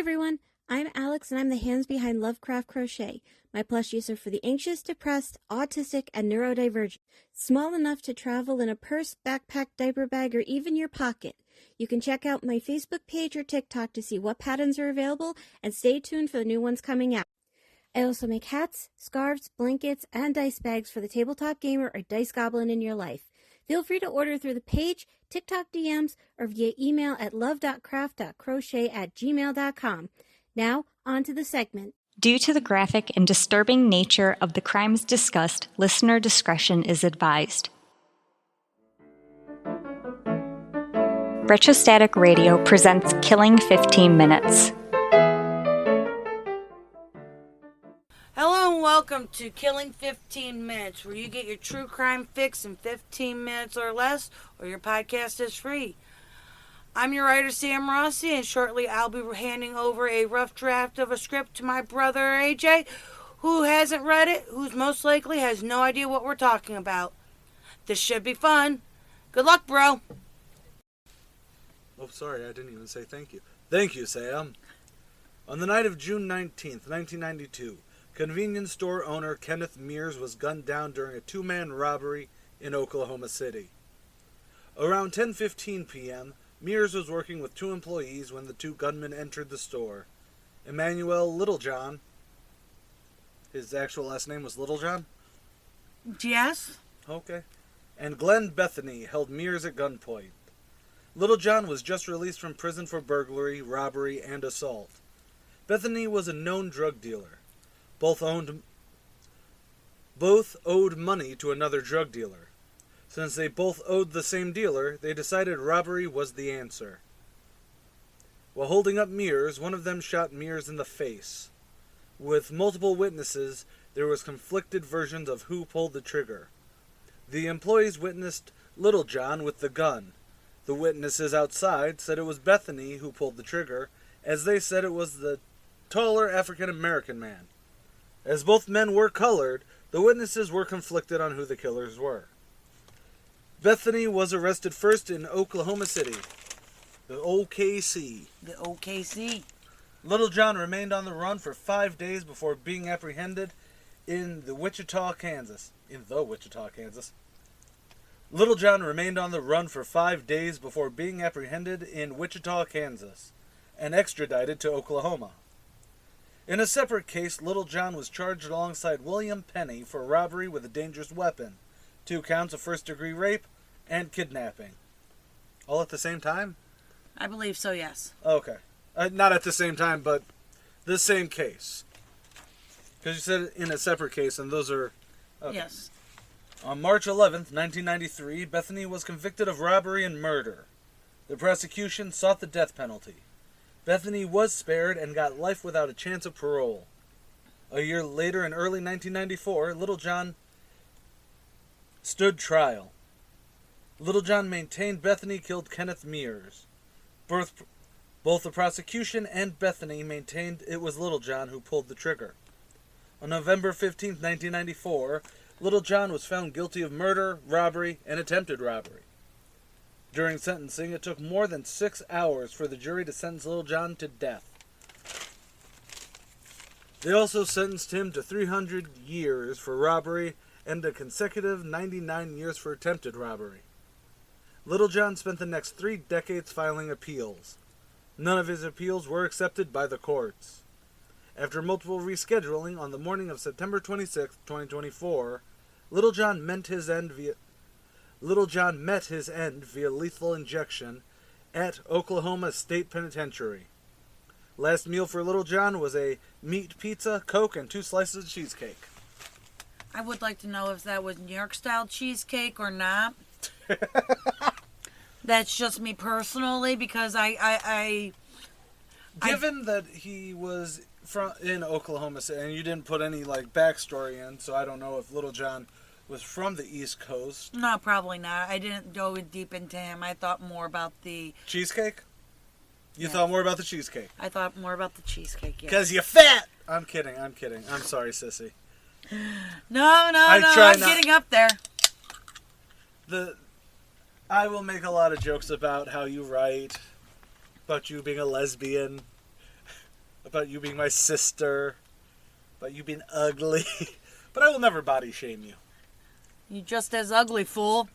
everyone, I'm Alex and I'm the hands behind Lovecraft Crochet. My plushies are for the anxious, depressed, autistic, and neurodivergent. Small enough to travel in a purse, backpack, diaper bag, or even your pocket. You can check out my Facebook page or TikTok to see what patterns are available and stay tuned for the new ones coming out. I also make hats, scarves, blankets, and dice bags for the tabletop gamer or dice goblin in your life. Feel free to order through the page, TikTok DMs, or via email at love.craft.crochet@gmail.com. Now, on to the segment. Due to the graphic and disturbing nature of the crimes discussed, listener discretion is advised. Retrostatic Radio presents Killing 15 Minutes. Hello and welcome to Killing 15 Minutes, where you get your true crime fix in 15 minutes or less, or your podcast is free. I'm your writer, Sam Rossi, and shortly I'll be handing over a rough draft of a script to my brother, AJ, who hasn't read it, who's most likely has no idea what we're talking about. This should be fun. Good luck, bro. Oh, sorry, I didn't even say thank you. Thank you, Sam. On the night of June 19th, 1992, convenience store owner Kenneth Mears was gunned down during a two-man robbery in Oklahoma City. Around 10:15 p.m., Mears was working with two employees when the two gunmen entered the store. Emmanuel Littlejohn, his actual last name was Littlejohn? Yes? Okay. And Glenn Bethany held Mears at gunpoint. Littlejohn was just released from prison for burglary, robbery, and assault. Bethany was a known drug dealer. Both owed money to another drug dealer. Since they both owed the same dealer, they decided robbery was the answer. While holding up Mears, one of them shot Mears in the face. With multiple witnesses, there was conflicted versions of who pulled the trigger. The employees witnessed Littlejohn with the gun. The witnesses outside said it was Bethany who pulled the trigger, as they said it was the taller African-American man. As both men were colored, the witnesses were conflicted on who the killers were. Bethany was arrested first in Oklahoma City, the OKC. The OKC. Littlejohn remained on the run for 5 days before being apprehended in Wichita, Kansas. Littlejohn remained on the run for 5 days before being apprehended in Wichita, Kansas, and extradited to Oklahoma. In a separate case, Littlejohn was charged alongside William Penny for robbery with a dangerous weapon, 2 counts of first-degree rape, and kidnapping. All at the same time? I believe so, yes. Okay. Not at the same time, but the same case. Because you said in a separate case, and those are... Okay. Yes. On March 11th, 1993, Bethany was convicted of robbery and murder. The prosecution sought the death penalty. Bethany was spared and got life without a chance of parole. A year later, in early 1994, Littlejohn stood trial. Littlejohn maintained Bethany killed Kenneth Mears. Both the prosecution and Bethany maintained it was Littlejohn who pulled the trigger. On November 15, 1994, Littlejohn was found guilty of murder, robbery, and attempted robbery. During sentencing, it took more than 6 hours for the jury to sentence Littlejohn to death. They also sentenced him to 300 years for robbery and a consecutive 99 years for attempted robbery. Littlejohn spent the next 3 decades filing appeals. None of his appeals were accepted by the courts. After multiple rescheduling, on the morning of September 26, 2024, Littlejohn met his end via lethal injection at Oklahoma State Penitentiary. Last meal for Littlejohn was a meat pizza, Coke, and 2 slices of cheesecake. I would like to know if that was New York-style cheesecake or not. That's just me personally, because Given that he was in Oklahoma City, and you didn't put any backstory in, so I don't know if Littlejohn was from the East Coast. No, probably not. I didn't go deep into him. I thought more about the... Cheesecake? You thought more about the cheesecake? I thought more about the cheesecake, yes. Because you're fat! I'm kidding. I'm sorry, sissy. No, I'm getting up there. I will make a lot of jokes about how you write, about you being a lesbian. about you being my sister, about you being ugly. But I will never body shame you. You just as ugly, fool.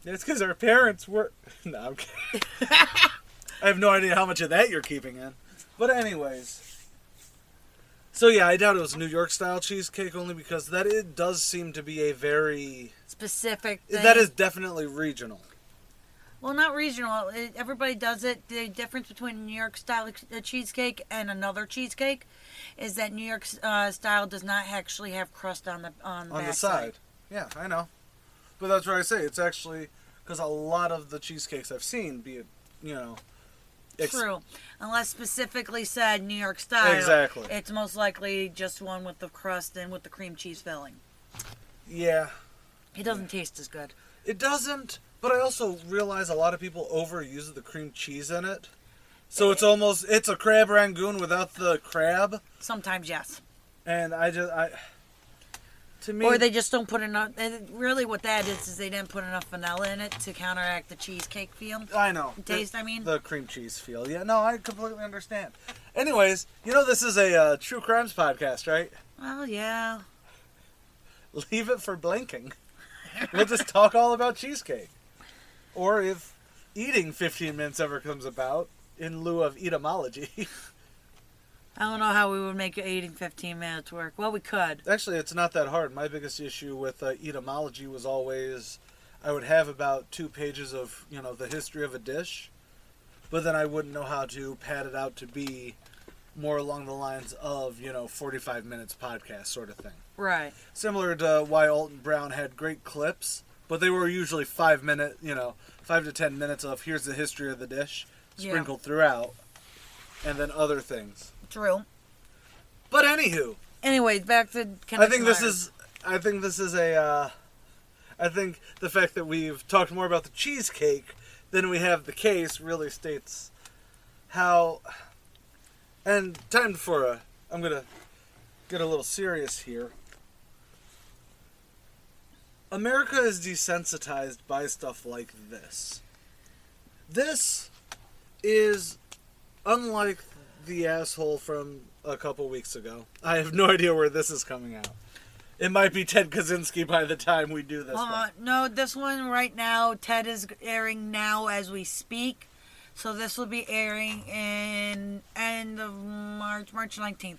It's because our parents were... No, I'm kidding. I have no idea how much of that you're keeping in. But anyways. So yeah, I doubt it was New York style cheesecake only because that it does seem to be a very... Specific thing. That is definitely regional. Well, not regional. Everybody does it. The difference between a New York style cheesecake and another cheesecake is that New York style does not actually have crust on the side. Yeah, I know. But that's what I say. It's actually because a lot of the cheesecakes I've seen, be it, you know... True. Unless specifically said New York style. Exactly. It's most likely just one with the crust and with the cream cheese filling. Yeah. It doesn't taste as good. It doesn't, but I also realize a lot of people overuse the cream cheese in it. So it's a crab rangoon without the crab. Sometimes, yes. And to me... Or they just don't put enough... Really what that is they didn't put enough vanilla in it to counteract the cheesecake feel. I know. Taste, I mean. The cream cheese feel. Yeah, no, I completely understand. Anyways, you know this is a true crimes podcast, right? Well, yeah. Leave it for blinking. We'll just talk all about cheesecake. Or if eating 15 minutes ever comes about, in lieu of etymology... I don't know how we would make eating 15 minutes work. Well, we could. Actually, it's not that hard. My biggest issue with etymology was always I would have about 2 pages of, the history of a dish, but then I wouldn't know how to pad it out to be more along the lines of, 45 minutes podcast sort of thing. Right. Similar to why Alton Brown had great clips, but they were usually 5 to 10 minutes of here's the history of the dish sprinkled throughout, and then other things. True. But anywho. Anyways, back to Kenneth Mears. I think the fact that we've talked more about the cheesecake than we have the case really states how... And time for I'm going to get a little serious here. America is desensitized by stuff like this. This is unlike the asshole from a couple weeks ago. I have no idea where this is coming out. It might be Ted Kaczynski by the time we do this one. No, this one right now, Ted is airing now as we speak. So this will be airing in end of March 19th.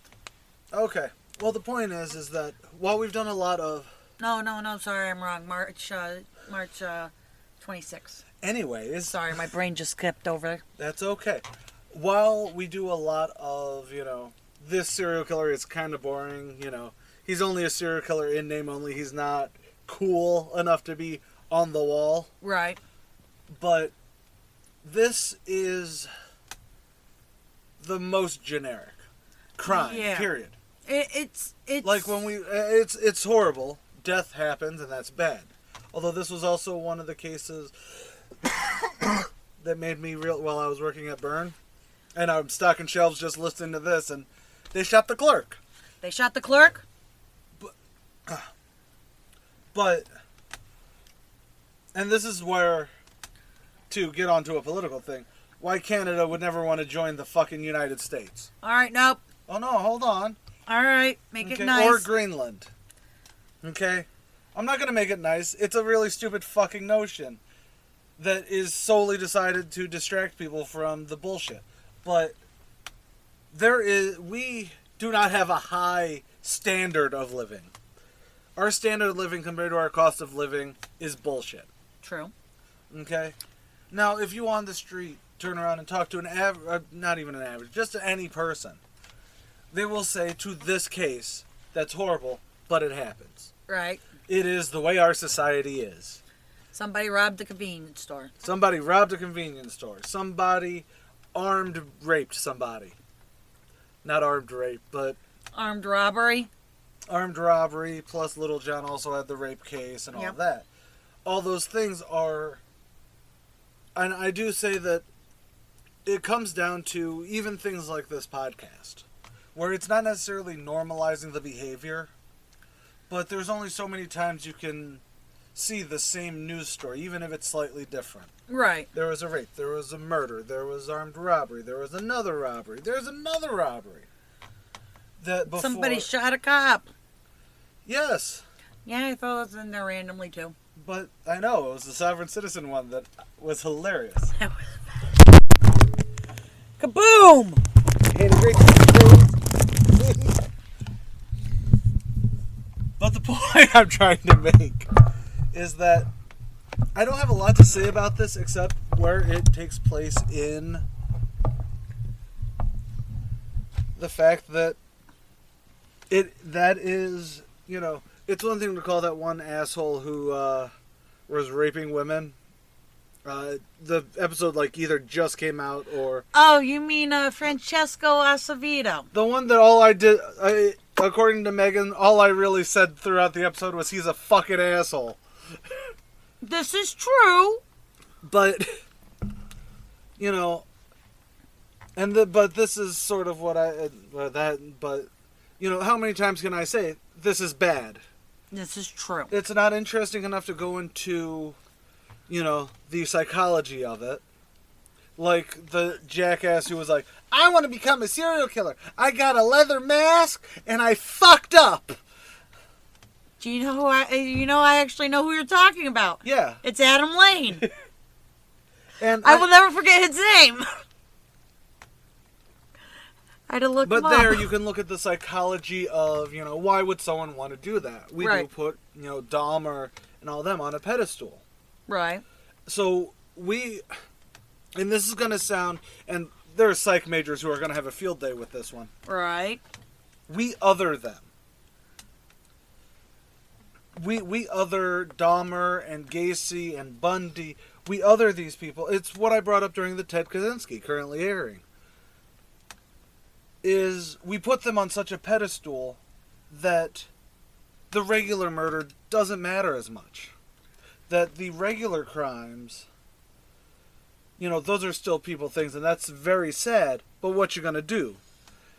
Okay. Well, the point is that while we've done a lot of... No, sorry, I'm wrong. March 26th. Anyways. Sorry, my brain just skipped over. That's okay. While we do a lot of, this serial killer is kind of boring, he's only a serial killer in name only. He's not cool enough to be on the wall. Right. But this is the most generic crime, period. It's like when it's horrible. Death happens, and that's bad. Although this was also one of the cases that made me real while I was working at Burn. And I'm stocking shelves just listening to this, and they shot the clerk. They shot the clerk? But and this is where, to get onto a political thing, why Canada would never want to join the fucking United States. All right, nope. Oh, no, hold on. All right, make it nice. Or Greenland. Okay? I'm not going to make it nice. It's a really stupid fucking notion that is solely decided to distract people from the bullshit. But we do not have a high standard of living. Our standard of living compared to our cost of living is bullshit. True. Okay? Now, if you on the street turn around and talk to not even an average, just to any person, they will say to this case, that's horrible, but it happens. Right. It is the way our society is. Somebody robbed a convenience store. Somebody robbed a convenience store. Somebody raped somebody. Not armed rape, but... Armed robbery. Armed robbery, plus Little John also had the rape case and all of that. All those things are... And I do say that it comes down to even things like this podcast, where it's not necessarily normalizing the behavior, but there's only so many times you can see the same news story, even if it's slightly different. Right. There was a rape, there was a murder, there was armed robbery, there was another robbery, there's another robbery. That before... Somebody shot a cop. Yes. Yeah, I thought it was in there randomly, too. But I know, it was the sovereign citizen one that was hilarious. That was kaboom! But the point I'm trying to make is that I don't have a lot to say about this except where it takes place in the fact that that is, you know, it's one thing to call that one asshole who was raping women. The episode like either just came out or... Oh, you mean Francesco Acevedo. The one that according to Megan, all I really said throughout the episode was he's a fucking asshole. This is true. But, you know, but this is sort of what but, you know, how many times can I say, this is bad? This is true. It's not interesting enough to go into, you know, the psychology of it. Like the jackass who was like, I want to become a serial killer. I got a leather mask and I fucked up. Do you know who I actually know who you're talking about? Yeah. It's Adam Lane. And I will never forget his name. I had to look him up. But there you can look at the psychology of, you know, why would someone want to do that? We do put, you know, Dahmer and all them on a pedestal. Right. So and this is going to sound, and there are psych majors who are going to have a field day with this one. Right. We other them. We other Dahmer and Gacy and Bundy. We other these people. It's what I brought up during the Ted Kaczynski, currently airing. Is we put them on such a pedestal that the regular murder doesn't matter as much. That the regular crimes, you know, those are still people things, and that's very sad, but what you gonna do?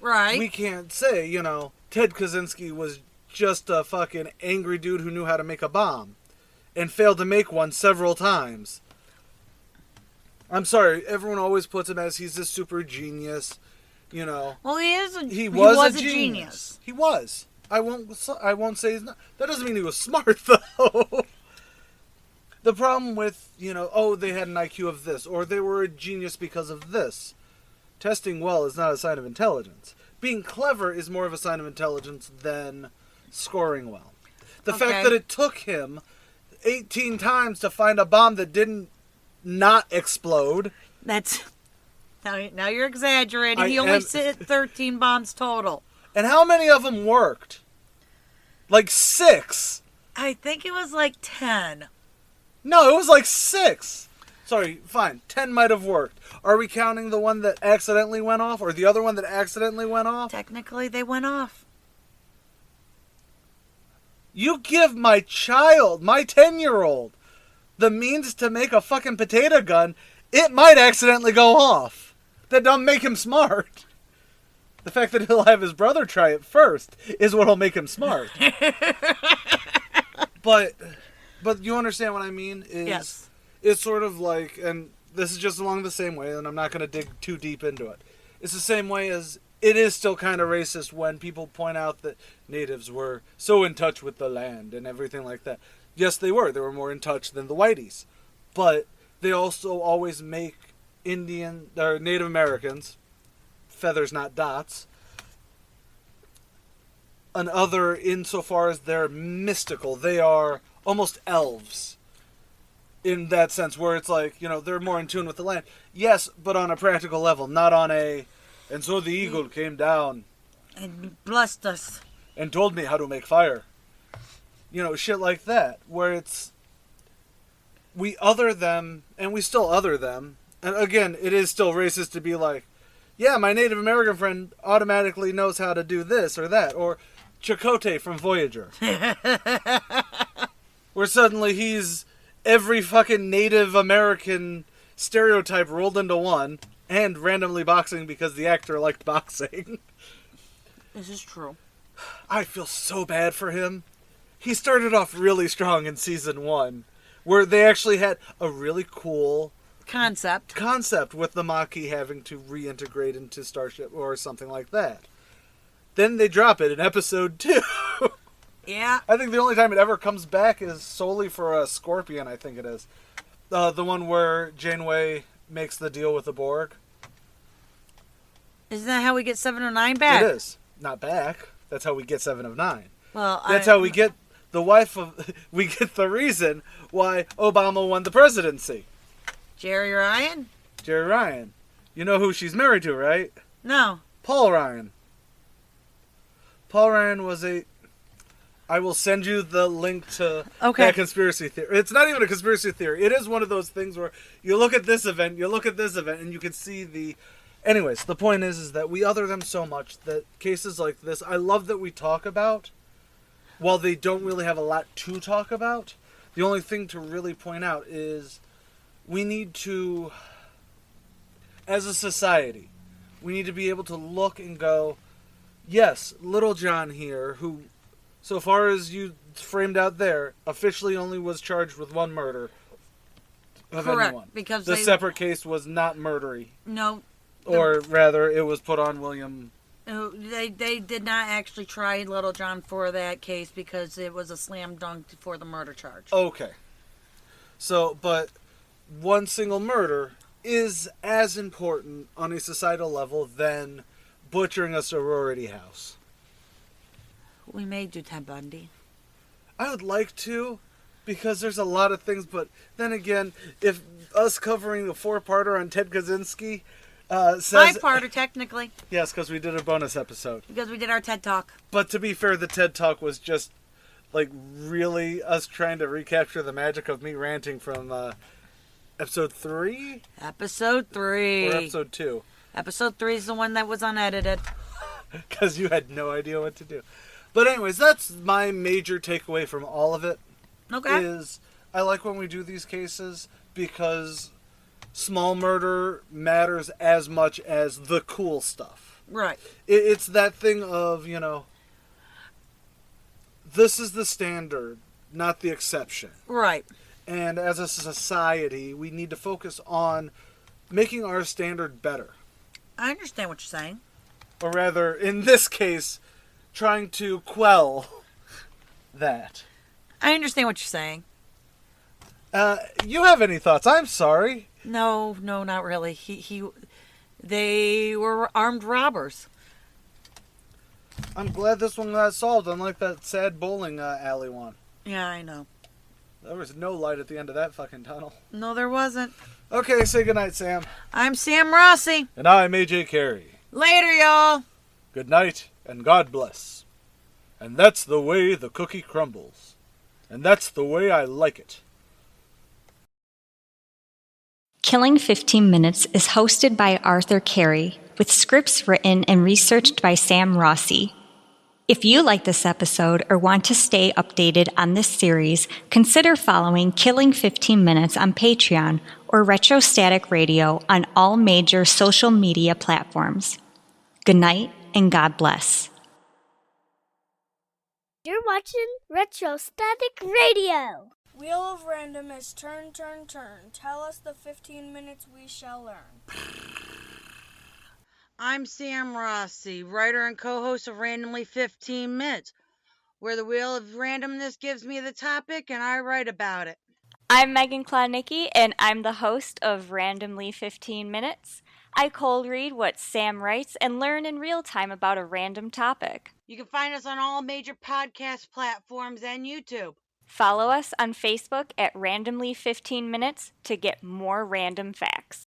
Right. We can't say, you know, Ted Kaczynski was just a fucking angry dude who knew how to make a bomb and failed to make one several times. I'm sorry, everyone always puts him as he's this super genius, you know. Well, he was a genius. He was. I won't say he's not. That doesn't mean he was smart, though. The problem with, you know, oh, they had an IQ of this, or they were a genius because of this. Testing well is not a sign of intelligence. Being clever is more of a sign of intelligence than scoring well. The fact that it took him 18 times to find a bomb that didn't not explode. That's... Now you're exaggerating. He only hit 13 bombs total. And how many of them worked? Like 6. I think it was like 10. No, it was like 6. Sorry, fine. 10 might have worked. Are we counting the one that accidentally went off or the other one that accidentally went off? Technically, they went off. You give my child, my 10-year-old, the means to make a fucking potato gun, it might accidentally go off. That don't make him smart. The fact that he'll have his brother try it first is what'll make him smart. But you understand what I mean? Yes. It's sort of like, and this is just along the same way, and I'm not going to dig too deep into it. It's the same way as it is still kind of racist when people point out that natives were so in touch with the land and everything like that. Yes, they were. They were more in touch than the whiteys. But they also always make Indian or Native Americans, feathers not dots, an other insofar as they're mystical. They are almost elves in that sense, where it's like, you know, they're more in tune with the land. Yes, but on a practical level, not on a, and so the eagle came down and blessed us and told me how to make fire. You know, shit like that, where it's, we other them, and we still other them. And again, it is still racist to be like, yeah, my Native American friend automatically knows how to do this or that, or Chakotay from Voyager. Where suddenly he's every fucking Native American stereotype rolled into one, and randomly boxing because the actor liked boxing. This is true. I feel so bad for him. he started off really strong in season 1, where they actually had a really cool concept with the Maquis having to reintegrate into Starship or something like that. Then they drop it in episode 2. Yeah. I think the only time it ever comes back is solely for a Scorpion, I think it is. The one where Janeway makes the deal with the Borg. Isn't that how we get 7 of 9 back? It is. Not back. That's how we get 7 of 9. Well, That's how we get the wife of... We get the reason why Obama won the presidency. Jerry Ryan? Jerry Ryan. You know who she's married to, right? No. Paul Ryan. Paul Ryan was a... I will send you the link to that conspiracy theory. It's not even a conspiracy theory. It is one of those things where you look at this event, and you can see the... Anyways, the point is that we other them so much that cases like this, I love that we talk about, while they don't really have a lot to talk about. The only thing to really point out is we need to, as a society, we need to be able to look and go, yes, Little John here, who, so far as you framed out there, officially only was charged with 1 murder of anyone. Because the separate case was not murdery. No. Or rather, it was put on William. They did not actually try Little John for that case because it was a slam dunk for the murder charge. Okay. So, but 1 single murder is as important on a societal level than butchering a sorority house. We may do Ted Bundy. I would like to, because there's a lot of things, but then again, if us covering the 4-parter on Ted Kaczynski says... 5-parter, technically. Yes, because we did a bonus episode. Because we did our TED Talk. But to be fair, the TED Talk was just, like, really us trying to recapture the magic of me ranting from episode 3? Episode 3. Or episode 2. Episode 3 is the one that was unedited. Because you had no idea what to do. But anyways, that's my major takeaway from all of it. Okay. Is I like when we do these cases because small murder matters as much as the cool stuff. Right. It's that thing of, this is the standard, not the exception. Right. And as a society, we need to focus on making our standard better. I understand what you're saying. Or rather, in this case, trying to quell that. I understand what you're saying. You have any thoughts? I'm sorry. No, not really. They were armed robbers. I'm glad this one got solved, unlike that sad bowling alley one. Yeah, I know. There was no light at the end of that fucking tunnel. No, there wasn't. Okay, say goodnight, Sam. I'm Sam Rossi. And I'm AJ Carey. Later, y'all. Good night, and God bless. And that's the way the cookie crumbles. And that's the way I like it. Killing 15 Minutes is hosted by Arthur Carey, with scripts written and researched by Sam Rossi. If you like this episode or want to stay updated on this series, consider following Killing 15 Minutes on Patreon or Retrostatic Radio on all major social media platforms. Good night and God bless. You're watching Retrostatic Radio. Wheel of Random is turn, turn, turn. Tell us the 15 minutes we shall learn. I'm Sam Rossi, writer and co-host of Randomly 15 Minutes, where the Wheel of Randomness gives me the topic and I write about it. I'm Megan Klodnicki, and I'm the host of Randomly 15 Minutes. I cold read what Sam writes and learn in real time about a random topic. You can find us on all major podcast platforms and YouTube. Follow us on Facebook at Randomly 15 Minutes to get more random facts.